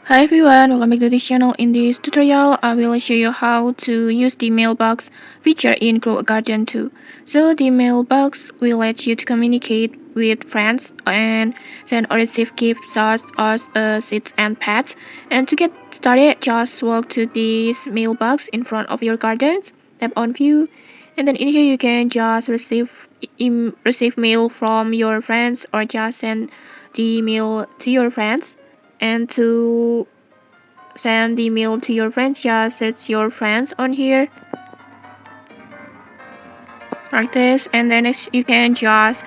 Hi everyone, welcome back to this channel. In this tutorial, I will show you how to use the mailbox feature in Grow a Garden 2. So the mailbox will let you to communicate with friends and send or receive gifts such as seeds and pets. And to get started, just walk to this mailbox in front of your gardens, tap on view, and then in here you can just receive mail from your friends or just send the mail to your friends. And to send the mail to your friends, just search your friends on here like this, and then next you can just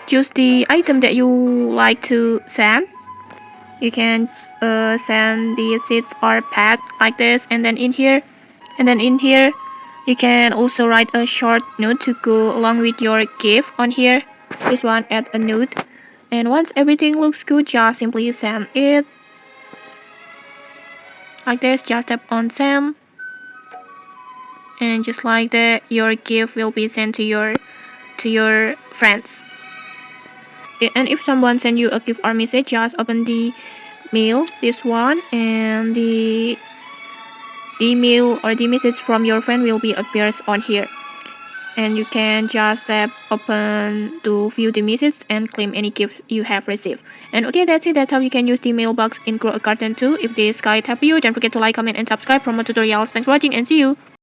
choose the item that you like to send. You can send the seeds or pet like this, and then in here you can also write a short note to go along with your gift on here. This one, add a note, and once everything looks good, just simply send it like this. Just tap on send, and just like that your gift will be sent to your friends. And if someone send you a gift or message, just open the mail, this one, and the email or the message from your friend will be appears on here, and you can just tap open to view the message and claim any gift you have received. And okay, that's it. That's how you can use the mailbox in Grow a Garden 2. If this guide helped you, don't forget to like, comment, and subscribe for more tutorials. Thanks for watching, and see you.